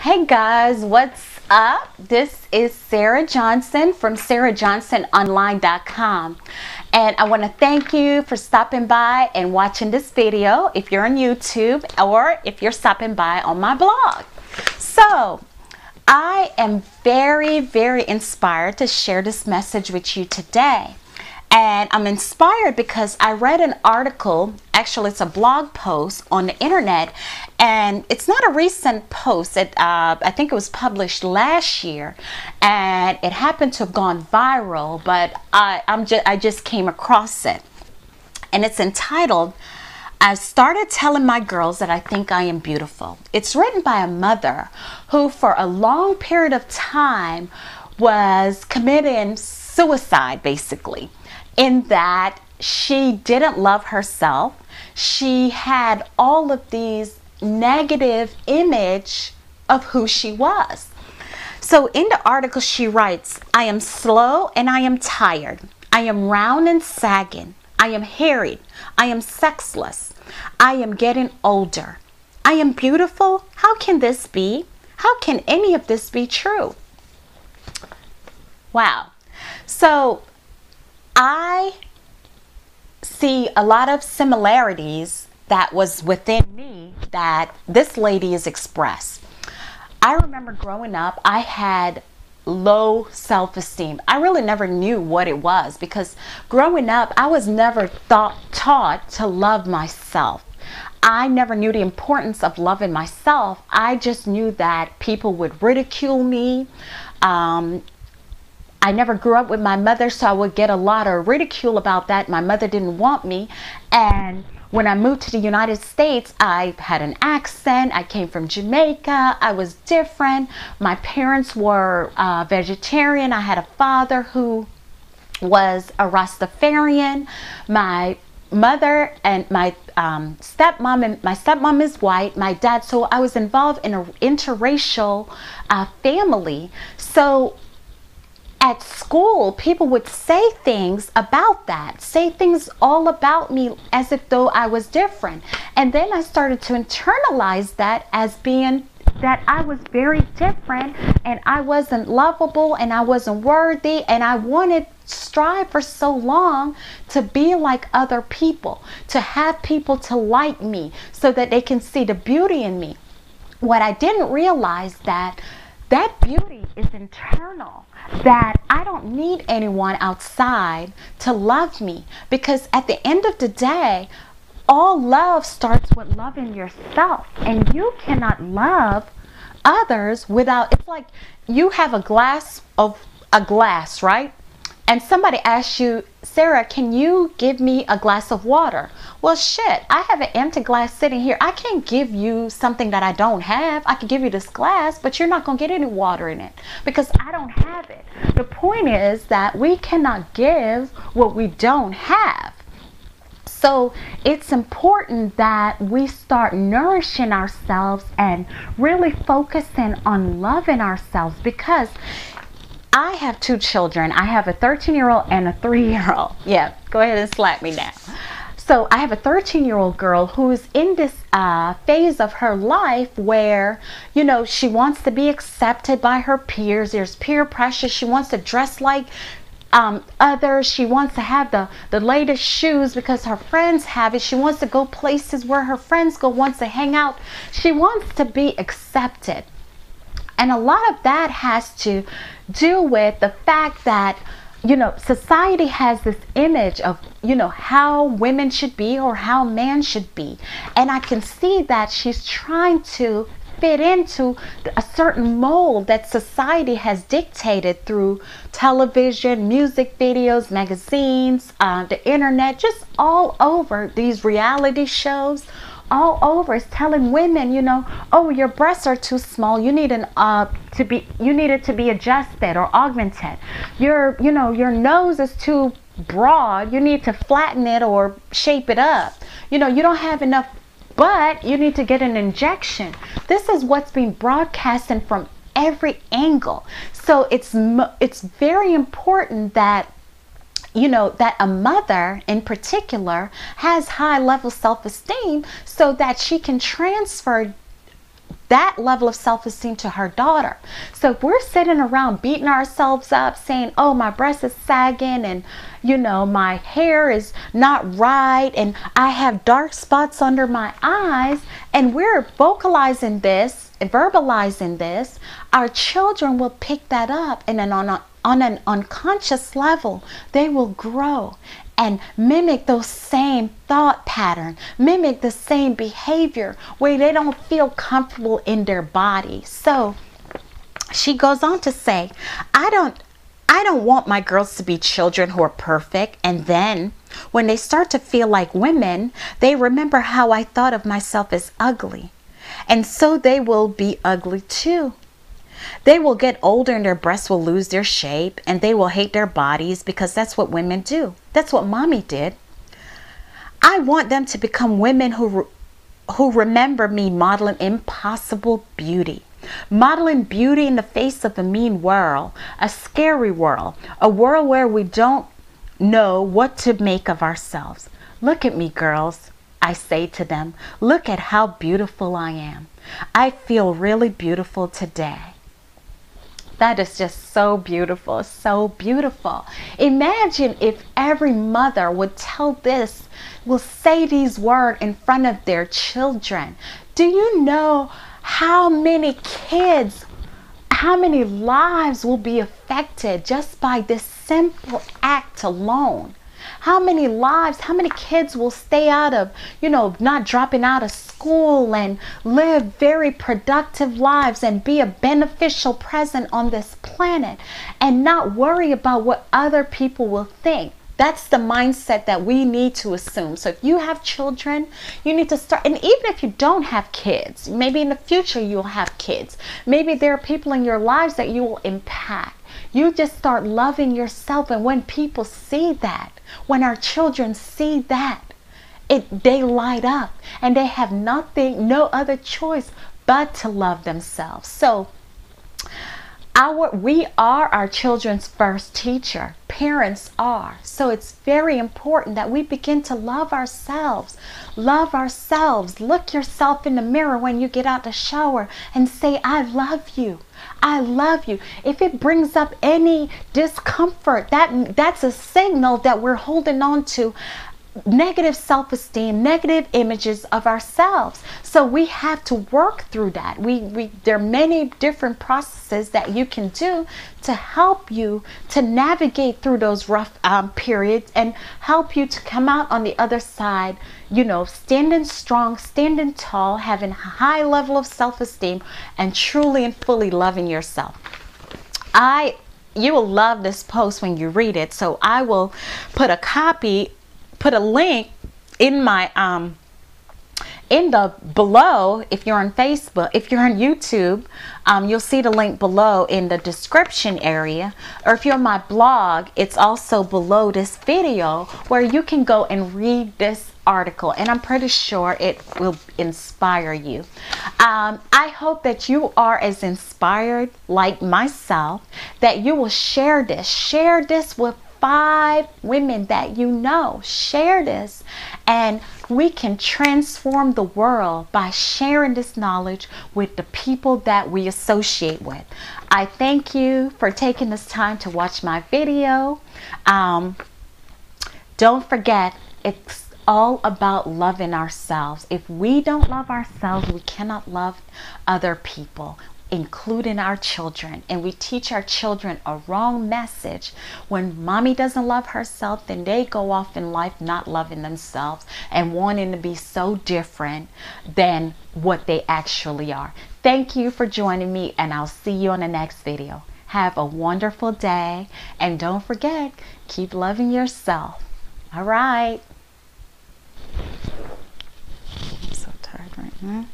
Hey guys, what's up? This is Sarah Johnson from sarahjohnsononline.com, and I want to thank you for stopping by and watching this video if you're on YouTube or if you're stopping by on my blog. So I am very inspired to share this message with you today. And I'm inspired because I read an article, actually it's a blog post on the internet, and it's not a recent post. I think it was published last year, and it happened to have gone viral, but I just came across it. And it's entitled, "I started telling my girls that I think I am beautiful." It's written by a mother who for a long period of time was committing suicide, basically, in that she didn't love herself. She had all of these negative image of who she was. So in the article she writes, "I am slow and I am tired. I am round and sagging. I am harried. I am sexless. I am getting older. I am beautiful. How can this be? How can any of this be true?" Wow. So I see a lot of similarities that was within me that this lady has expressed. I remember growing up, I had low self-esteem. I really never knew what it was because growing up, I was never taught to love myself. I never knew the importance of loving myself. I just knew that people would ridicule me. I never grew up with my mother, so I would get a lot of ridicule about that. My mother didn't want me. And when I moved to the United States, I had an accent. I came from Jamaica. I was different. My parents were vegetarian. I had a father who was a Rastafarian. My mother and my stepmom is white. My dad, so I was involved in an interracial family. So at school, people would say things about that, say things all about me as if though I was different. And then I started to internalize that as being that I was very different and I wasn't lovable and I wasn't worthy, and I wanted strive for so long to be like other people, to have people to like me so that they can see the beauty in me. What I didn't realize that beauty is internal, that I don't need anyone outside to love me, because at the end of the day, all love starts with loving yourself, and you cannot love others without, it's like you have a glass, right? And somebody asks you, "Sarah, can you give me a glass of water?" Well, shit, I have an empty glass sitting here. I can't give you something that I don't have. I could give you this glass, but you're not going to get any water in it because I don't have it. The point is that we cannot give what we don't have. So it's important that we start nourishing ourselves and really focusing on loving ourselves, because I have two children. I have a 13-year-old and a 3-year-old. Yeah, go ahead and slap me now. So I have a 13-year-old girl who is in this phase of her life where, you know, she wants to be accepted by her peers. There's peer pressure. She wants to dress like others. She wants to have the latest shoes because her friends have it. She wants to go places where her friends go, wants to hang out. She wants to be accepted. And a lot of that has to do with the fact that, you know, society has this image of, you know, how women should be or how men should be. And I can see that she's trying to fit into a certain mold that society has dictated through television, music videos, magazines, the internet, just all over, these reality shows. All over is telling women, you know, "Oh, your breasts are too small. You need you need it to be adjusted or augmented. Your nose is too broad. You need to flatten it or shape it up. You know, you don't have enough butt. You need to get an injection." This is what's being broadcasted from every angle. So it's very important that, you know, that a mother in particular has high level self-esteem so that she can transfer that level of self-esteem to her daughter. So if we're sitting around beating ourselves up saying, oh, my breast is sagging, and you know, my hair is not right, and I have dark spots under my eyes, and we're vocalizing this and verbalizing this, our children will pick that up, and then on an unconscious level, they will grow and mimic those same thought pattern, mimic the same behavior where they don't feel comfortable in their body. So she goes on to say, I don't want my girls to be children who are perfect, and then when they start to feel like women, they remember how I thought of myself as ugly, and so they will be ugly too. They will get older and their breasts will lose their shape, and they will hate their bodies because that's what women do. That's what mommy did. I want them to become women who remember me modeling impossible beauty. Modeling beauty in the face of a mean world, a scary world, a world where we don't know what to make of ourselves. Look at me, girls, I say to them. Look at how beautiful I am. I feel really beautiful today. That is just so beautiful, so beautiful. Imagine if every mother would will say these words in front of their children. Do you know how many kids, how many lives will be affected just by this simple act alone? How many lives, how many kids will stay out of, not dropping out of school and live very productive lives and be a beneficial presence on this planet and not worry about what other people will think? That's the mindset that we need to assume. So if you have children, you need to start, and even if you don't have kids, maybe in the future you'll have kids. Maybe there are people in your lives that you will impact. You just start loving yourself, and when people see that, when our children see that, they light up, and they have no other choice but to love themselves. So we are our children's first teacher. Parents are. So it's very important that we begin to love ourselves. Love ourselves. Look yourself in the mirror when you get out the shower and say, I love you. I love you. If it brings up any discomfort, that's a signal that we're holding on to negative self-esteem, negative images of ourselves. So we have to work through that. There are many different processes that you can do to help you to navigate through those rough periods and help you to come out on the other side, standing strong, standing tall, having a high level of self-esteem, and truly and fully loving yourself. You will love this post when you read it. So I will put a link in my below. If you're on Facebook, if you're on YouTube, you'll see the link below in the description area, or if you're on my blog, it's also below this video where you can go and read this article, and I'm pretty sure it will inspire you. I hope that you are as inspired like myself, that you will share this with 5 women that you know. Share this, and we can transform the world by sharing this knowledge with the people that we associate with. I thank you for taking this time to watch my video. Don't forget, it's all about loving ourselves. If we don't love ourselves, we cannot love other people, including our children. And we teach our children a wrong message. When mommy doesn't love herself, then they go off in life not loving themselves and wanting to be so different than what they actually are. Thank you for joining me, and I'll see you on the next video. Have a wonderful day, and don't forget, keep loving yourself. All right. I'm so tired right now.